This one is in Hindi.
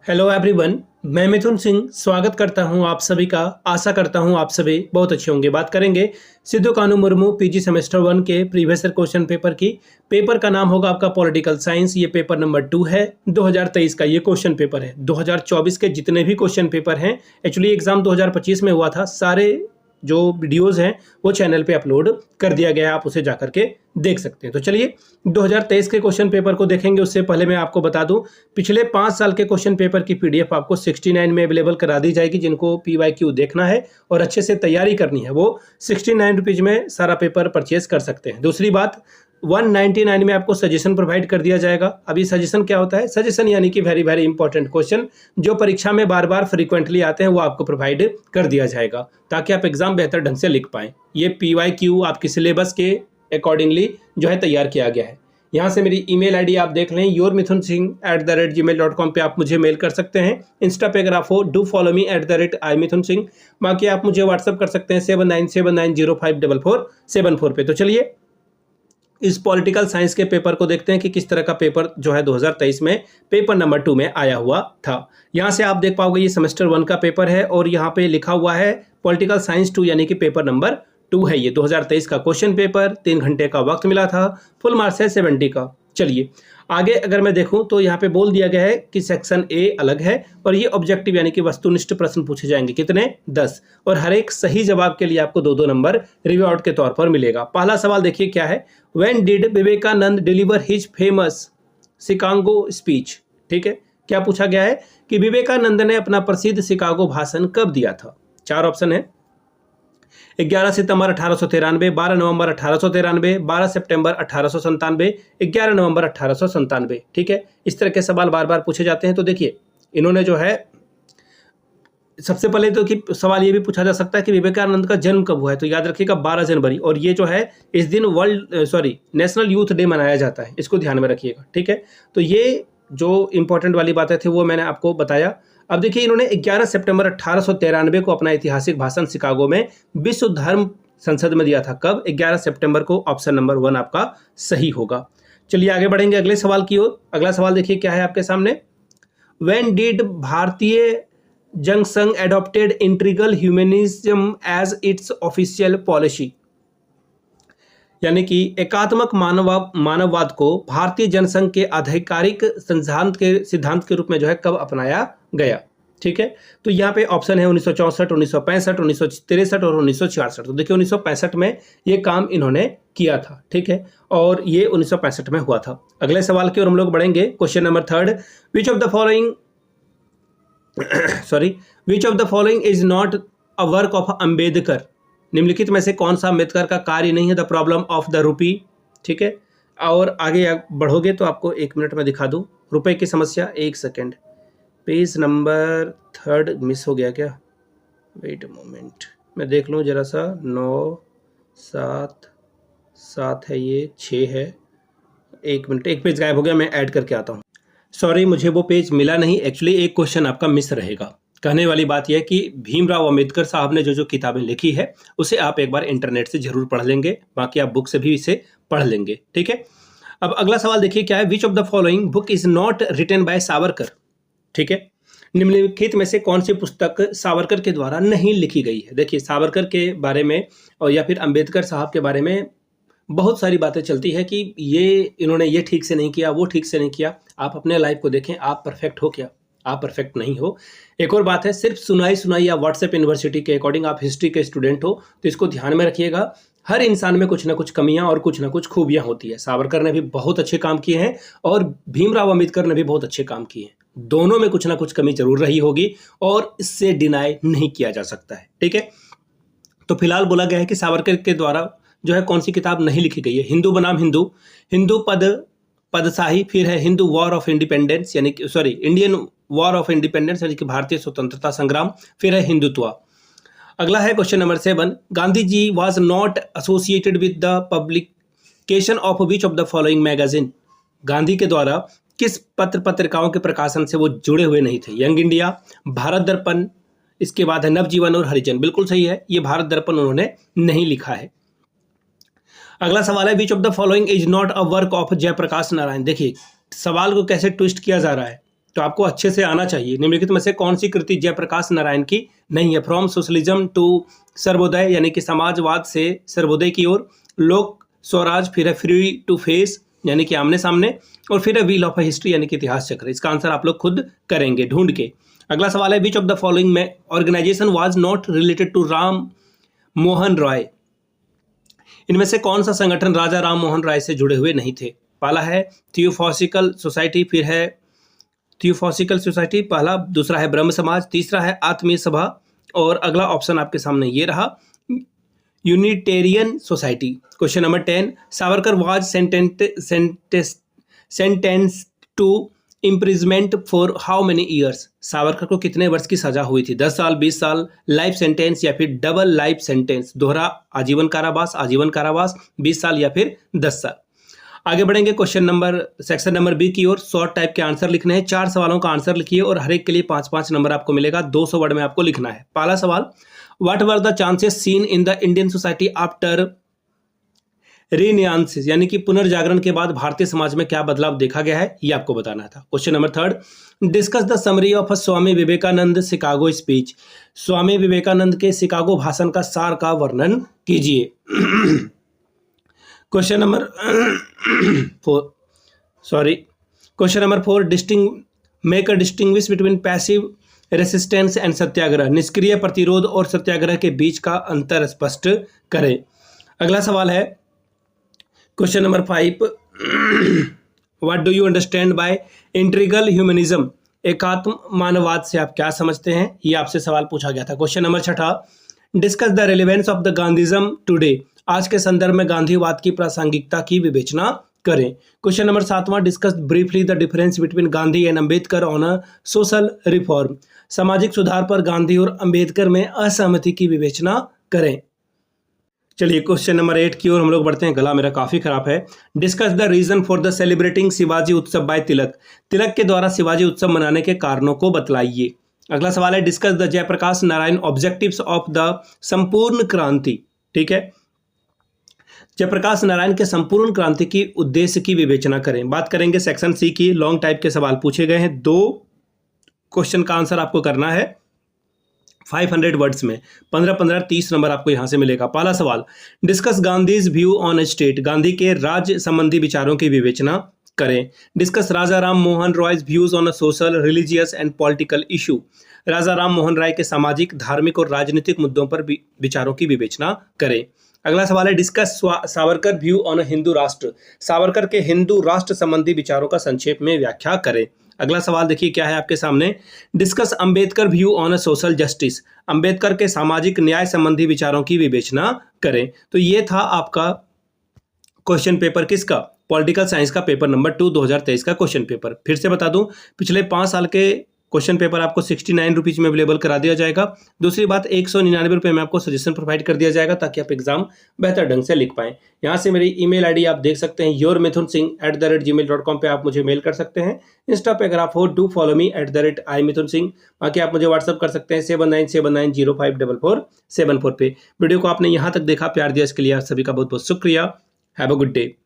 Hello everyone. मैं मिथुन सिंह स्वागत करता हूं आप सभी का। आशा करता हूं आप सभी बहुत अच्छे होंगे। बात करेंगे सिद्धू कानू मुर्मू पीजी सेमेस्टर 1 के प्रीवियस ईयर क्वेश्चन पेपर की। पेपर का नाम होगा आपका पॉलिटिकल साइंस। ये पेपर नंबर 2 है। 2023 का ये क्वेश्चन पेपर है। 2024 के जितने भी क्वेश्चन पेपर हैं, एक्चुअली एग्जाम 2025 में हुआ था, सारे जो वीडियोस हैं वो चैनल पे अपलोड कर दिया गया है, आप उसे जाकर के देख सकते हैं। तो चलिए 2023 के क्वेश्चन पेपर को देखेंगे। उससे पहले मैं आपको बता दूं, पिछले 5 साल के क्वेश्चन पेपर की पीडीएफ आपको 69 में अवेलेबल करा दी जाएगी। जिनको पीवाईक्यू देखना है और अच्छे से तैयारी करनी है वो 69 रुपीज में सारा पेपर परचेज कर सकते हैं। दूसरी बात, 199 में आपको सजेशन प्रोवाइड कर दिया जाएगा। अभी सजेशन क्या होता है? सजेशन यानी कि वेरी वेरी इंपॉर्टेंट क्वेश्चन जो परीक्षा में बार बार फ्रीक्वेंटली आते हैं वो आपको प्रोवाइड कर दिया जाएगा ताकि आप एग्जाम बेहतर ढंग से लिख पाएं। ये पीवाईक्यू आपकी सिलेबस के अकॉर्डिंगली जो है तैयार किया गया है। यहाँ से मेरी ईमेल आईडी आप देख लें, yourmithunsingh@gmail.com पे आप मुझे मेल कर सकते हैं। इंस्टा पे अगर आप हो, डू फॉलो मी @imithunsingh। बाकी आप मुझे व्हाट्सअप कर सकते हैं 7979054474 पे। तो चलिए इस पॉलिटिकल साइंस के पेपर को देखते हैं कि किस तरह का पेपर जो है 2023 में पेपर नंबर 2 में आया हुआ था। यहाँ से आप देख पाओगे ये सेमेस्टर 1 का पेपर है और यहाँ पे लिखा हुआ है पॉलिटिकल साइंस 2 यानी कि पेपर नंबर 2 है। ये 2023 का क्वेश्चन पेपर, 3 घंटे का वक्त मिला था, फुल मार्क्स है 70 का। चलिए आगे अगर मैं देखूं तो यहाँ पे बोल दिया गया है कि सेक्शन ए अलग है और ये ऑब्जेक्टिव यानी कि वस्तुनिष्ठ प्रश्न पूछे जाएंगे। कितने? 10। और हर एक सही जवाब के लिए आपको 2-2 नंबर रिवॉर्ड के तौर पर मिलेगा। पहला सवाल देखिए क्या है। When did Vivekananda deliver his famous Chicago speech? ठीक है, क्या पूछा गया है कि विवेकानंद ने अपना प्रसिद्ध शिकागो भाषण कब दिया था? 4 ऑप्शन है। 11 सितंबर 1893, 12 नवंबर 1893, 12 सितंबर 1897, 11 नवंबर 1897। ठीक है, इस तरह के सवाल बार बार पूछे जाते हैं। तो देखिए इन्होंने जो है सबसे पहले तो कि सवाल ये भी पूछा जा सकता है कि विवेकानंद का जन्म कब हुआ है। तो याद रखिएगा 12 जनवरी। और ये जो है इस दिन नेशनल यूथ डे मनाया जाता है, इसको ध्यान में रखिएगा। ठीक है, तो ये जो इंपॉर्टेंट वाली बातें थी वो मैंने आपको बताया। अब देखिए इन्होंने 11 सितंबर 1893 को अपना ऐतिहासिक भाषण शिकागो में विश्व धर्म संसद में दिया था। कब? 11 सितंबर को। ऑप्शन नंबर 1 आपका सही होगा। चलिए आगे बढ़ेंगे अगले सवाल की ओर। अगला सवाल देखिए क्या है आपके सामने। When did Bharatiya Jana Sangh adopted integral humanism as its official policy? यानी कि एकात्मक मानववाद को भारतीय जनसंघ के आधिकारिक सिद्धांत के रूप में जो है कब अपनाया गया? ठीक है, तो यहाँ पे ऑप्शन है 1964, 1965, 1963 और 1966। तो देखिए 1965 में ये काम इन्होंने किया था। ठीक है, और ये 1965 में हुआ था। अगले सवाल की ओर हम लोग बढ़ेंगे। Question number 3, which of the following is not a work of Ambedkar? निम्नलिखित में से कौन सा अम्बेडकर का कार्य नहीं है? The problem of the rupee. ठीक है, और आगे बढ़ोगे तो आपको 1 मिनट में दिखा दूं रुपए की समस्या। 1 सेकेंड, पेज नंबर 3 मिस हो गया क्या? वेट मोमेंट, मैं देख लूँ जरा सा। 9, 7 है, ये 6 है। 1 मिनट, एक पेज गायब हो गया, मैं ऐड करके आता हूँ। सॉरी, मुझे वो पेज मिला नहीं। एक्चुअली एक क्वेश्चन आपका मिस रहेगा। कहने वाली बात यह है कि भीमराव अंबेडकर साहब ने जो किताबें लिखी है उसे आप एक बार इंटरनेट से जरूर पढ़ लेंगे, बाकी आप बुक से भी इसे पढ़ लेंगे। ठीक है, अब अगला सवाल देखिए क्या है। Which of the following book is not written by Savarkar? ठीक है, निम्नलिखित में से कौन सी पुस्तक सावरकर के द्वारा नहीं लिखी गई है? देखिए सावरकर के बारे में और या फिर अंबेडकर साहब के बारे में बहुत सारी बातें चलती है कि इन्होंने ये ठीक से नहीं किया, वो ठीक से नहीं किया। आप अपने लाइफ को देखें, आप परफेक्ट हो क्या? आप परफेक्ट नहीं हो। एक और बात है, सिर्फ सुनाई या व्हाट्सएप यूनिवर्सिटी के अकॉर्डिंग आप हिस्ट्री के स्टूडेंट हो तो इसको ध्यान में रखिएगा। हर इंसान में कुछ ना कुछ कमियां और कुछ ना कुछ खूबियां होती है। सावरकर ने भी बहुत अच्छे काम किए हैं और भीमराव अंबेडकर ने भी बहुत अच्छे काम किए हैं। दोनों में कुछ ना कुछ कमी जरूर रही होगी और इससे डिनाई नहीं किया जा सकता है। ठीक है, तो फिलहाल बोला गया है कि सावरकर के द्वारा जो है कौन सी किताब नहीं लिखी गई है। हिंदू बनाम हिंदू पदशाही, फिर है हिंदू वॉर ऑफ इंडिपेंडेंस यानी कि इंडियन वॉर ऑफ इंडिपेंडेंस यानी कि भारतीय स्वतंत्रता संग्राम, फिर है हिंदुत्व। अगला है question number 7, Gandhi ji was not associated with the publication of which of the following magazine? Gandhi के द्वारा किस पत्रिकाओं के प्रकाशन से वो जुड़े हुए नहीं थे? यंग इंडिया, भारत दर्पण, इसके बाद है नवजीवन और हरिजन। बिल्कुल सही है, ये भारत दर्पण उन्होंने नहीं लिखा है। अगला सवाल है which of the following is not a work of Jayaprakash Narayan? देखिए सवाल को कैसे ट्विस्ट किया जा रहा है। तो आपको अच्छे से आना चाहिए। निम्नलिखित में से कौन सी कृति जयप्रकाश नारायण की नहीं है? फ्रॉम सोशलिज्म टू सर्वोदय यानी कि समाजवाद से सर्वोदय की ओर, लोक स्वराज, फिर है फ्री टू फेस यानी कि आमने सामने, और फिर है व्हील ऑफ हिस्ट्री यानी कि इतिहास चक्र। इसका आंसर आप लोग खुद करेंगे ढूंढ के। अगला सवाल है, विच ऑफ द फॉलोइंग में organization was not related to Ram Mohan Roy? इनमें से कौन सा संगठन राजा राम मोहन राय से जुड़े हुए नहीं थे? पहला है थियोफॉसिकल सोसाइटी, फिर है थियोफॉसिकल सोसाइटी पहला, दूसरा है ब्रह्म समाज, तीसरा है आत्मीय सभा, और अगला ऑप्शन आपके सामने ये रहा, unitarian society. Question number 10, Savarkar was sentenced to imprisonment for how many years? Savarkar को कितने वर्ष की सजा हुई थी? 10 साल, 20 साल, लाइफ सेंटेंस या फिर डबल लाइफ सेंटेंस, दोहरा आजीवन कारावास, 20 साल या फिर 10 साल। आगे बढ़ेंगे question number section number B की ओर। शॉर्ट टाइप के आंसर लिखने हैं, 4 सवालों का आंसर लिखिए और हर एक के लिए 5-5 नंबर आपको मिलेगा। 200 वर्ड में आपको लिखना है। पहला सवाल, what were the chances seen in the Indian society after renaissance यानी कि पुनर्जागरण के बाद भारतीय समाज में क्या बदलाव देखा गया है, ये आपको बताना था। Question number 3, discuss the summary of Swami Vivekananda Chicago speech. Swami Vivekananda के शिकागो भाषण का सार का वर्णन कीजिए। Question number 4 make a distinguish between passive resistance and satyagraha. निष्क्रिय प्रतिरोध और सत्याग्रह के बीच का अंतर स्पष्ट करें। अगला सवाल है question number 5, what do you understand by integral humanism? एकात्म मानववाद से आप क्या समझते हैं, ये आपसे सवाल पूछा गया था। Question number 6, discuss the relevance of the Gandhism today. आज के संदर्भ में गांधीवाद की प्रासंगिकता की विवेचना करें। Question number 7, discuss briefly the difference between Gandhi and Ambedkar on a social reform. सामाजिक सुधार पर गांधी और अंबेडकर में असहमति की विवेचना करें। चलिए क्वेश्चन नंबर 8 की ओर हम लोग बढ़ते हैं। गला मेरा काफी खराब है। Discuss the reason for the celebrating Shivaji Utsav by तिलक। तिलक के द्वारा शिवाजी उत्सव मनाने के कारणों को बतलाइए। अगला सवाल है, discuss the Jayaprakash Narayan objectives of the Sampoorna Kranti. ठीक है, जयप्रकाश नारायण के संपूर्ण क्रांति की उद्देश्य की विवेचना करें। बात करेंगे सेक्शन सी की। लॉन्ग टाइप के सवाल पूछे गए हैं। 2 क्वेश्चन का आंसर आपको करना है 500 वर्ड्स में। 15-15 30 नंबर आपको यहां से मिलेगा। पहला सवाल, discuss Gandhi's view on state. Gandhi के राज्य संबंधी विचारों की विवेचना करें। Discuss Raja Ram Mohan Roy's views on social, religious and political issue. Raja Ram Mohan Roy के सामाजिक, धार्मिक और राजनीतिक मुद्दों पर विचारों की विवेचना करें। अगला सवाल है, discuss Savarkar view on Hindu राष्ट्र। सावरकर के हिंदू राष्ट्र संबंधी विचारों का संक्षेप में व्याख्या करें। अगला सवाल देखिए क्या है आपके सामने, discuss Ambedkar view on social justice. Ambedkar के सामाजिक न्याय संबंधी विचारों की विवेचना करें। तो ये था आपका क्वेश्चन पेपर किसका, पॉलिटिकल साइंस का पेपर नंबर 2 2023 का क्वेश्चन पेपर। फिर से बता दूं, पिछले 5 साल के क्वेश्चन पेपर आपको 69 रुपीज में अवेलेबल करा दिया जाएगा। दूसरी बात, 199 रुपये में आपको सजेशन प्रोवाइड कर दिया जाएगा ताकि आप एग्जाम बेहतर ढंग से लिख पाएं। यहाँ से मेरी ईमेल आईडी आप देख सकते हैं, yourmithunsingh@gmail.com पे आप मुझे मेल कर सकते हैं। इंस्टा पे अगर आप हो, डू फॉलो मी @imithunsingh। बाकी आप मुझे व्हाट्सअप कर सकते हैं 7979054474 पे। वीडियो को आपने यहाँ तक देखा, प्यार दिया, इसके लिए आप सभी का बहुत बहुत शुक्रिया। Have a good day.